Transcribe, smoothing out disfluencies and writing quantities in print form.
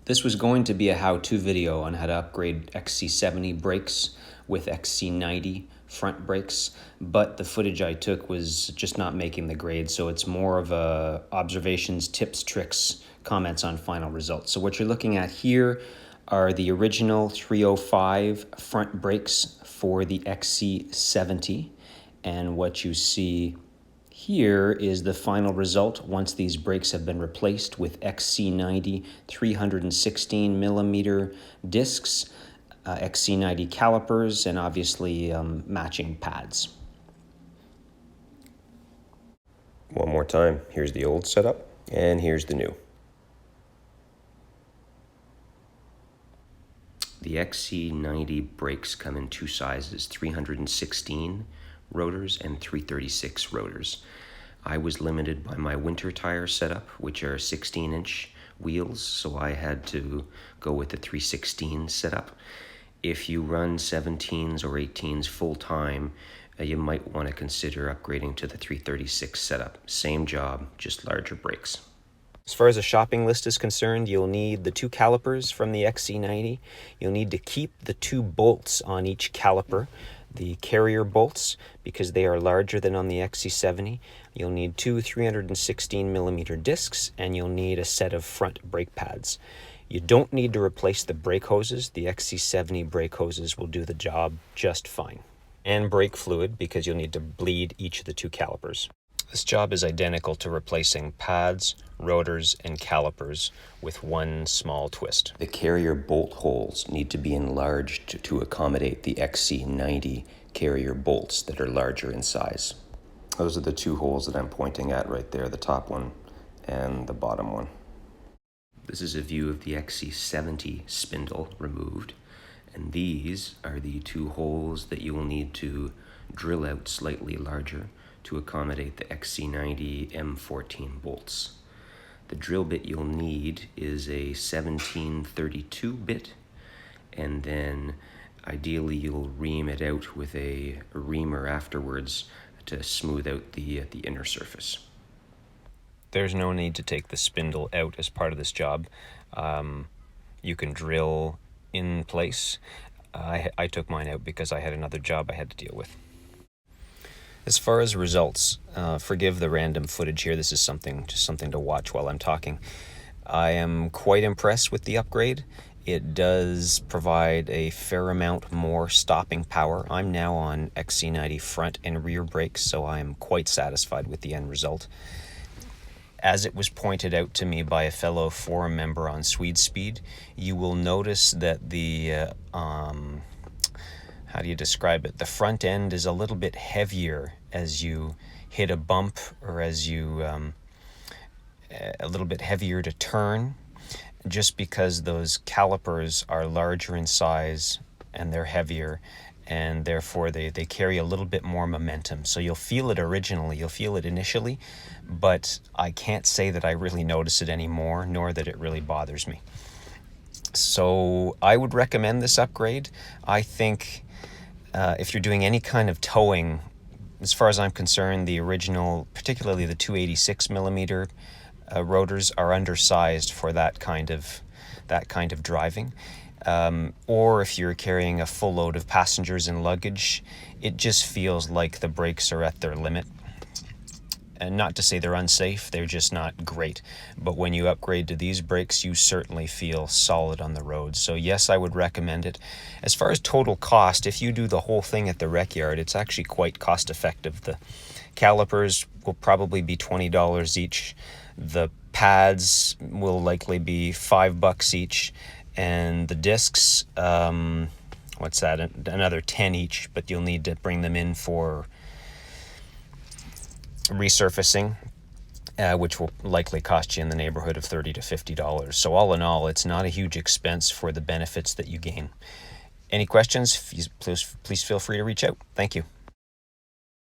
This was going to be a how-to video on how to upgrade XC70 brakes with XC90 front brakes, but the footage I took was just not making the grade, so it's more of a observations, tips, tricks, comments on final results. So what you're looking at here are the original 305 front brakes for the XC70, and what you see here is the final result once these brakes have been replaced with XC90 316 millimeter discs, XC90 calipers, and obviously matching pads. One more time, here's the old setup and here's the new. The XC90 brakes come in two sizes, 316 rotors and 336 rotors. I was limited by my winter tire setup, which are 16-inch wheels, so I had to go with the 316 setup. If you run 17s or 18s full time, you might want to consider upgrading to the 336 setup. Same job, just larger brakes. As far as a shopping list is concerned, you'll need the two calipers from the XC90. You'll need to keep the two bolts on each caliper, the carrier bolts, because they are larger than on the XC70. You'll need two 316 millimeter discs, and you'll need a set of front brake pads. You don't need to replace the brake hoses. The XC70 brake hoses will do the job just fine. And brake fluid, because you'll need to bleed each of the two calipers. This job is identical to replacing pads, rotors, and calipers with one small twist. The carrier bolt holes need to be enlarged to accommodate the XC90 carrier bolts that are larger in size. Those are the two holes that I'm pointing at right there, the top one and the bottom one. This is a view of the XC70 spindle removed, and these are the two holes that you will need to drill out slightly larger to accommodate the XC90 M14 bolts. The drill bit you'll need is a 1732 bit, and then ideally you'll ream it out with a reamer afterwards to smooth out the inner surface. There's no need to take the spindle out as part of this job. You can drill in place. I took mine out because I had another job I had to deal with. As far as results, forgive the random footage here. This is just something to watch while I'm talking. I am quite impressed with the upgrade. It does provide a fair amount more stopping power. I'm now on XC90 front and rear brakes, so I'm quite satisfied with the end result. As it was pointed out to me by a fellow forum member on Swede Speed, you will notice that the how do you describe it? The front end is a little bit heavier as you hit a bump, or as you a little bit heavier to turn, just because those calipers are larger in size and they're heavier, and therefore they carry a little bit more momentum. So you'll feel it initially, but I can't say that I really notice it anymore, nor that it really bothers me. So I would recommend this upgrade. I think if you're doing any kind of towing, as far as I'm concerned, the original, particularly the 286 millimeter rotors, are undersized for that kind of driving. Or if you're carrying a full load of passengers and luggage, it just feels like the brakes are at their limit. And not to say they're unsafe, they're just not great. But when you upgrade to these brakes, you certainly feel solid on the road. So yes, I would recommend it. As far as total cost, if you do the whole thing at the rec yard, it's actually quite cost effective. The calipers will probably be $20 each. The pads will likely be $5 each. And the discs, what's that? Another 10 each, but you'll need to bring them in for resurfacing, which will likely cost you in the neighborhood of $30 to $50. So all in all, it's not a huge expense for the benefits that you gain. Any questions? Please feel free to reach out. Thank you.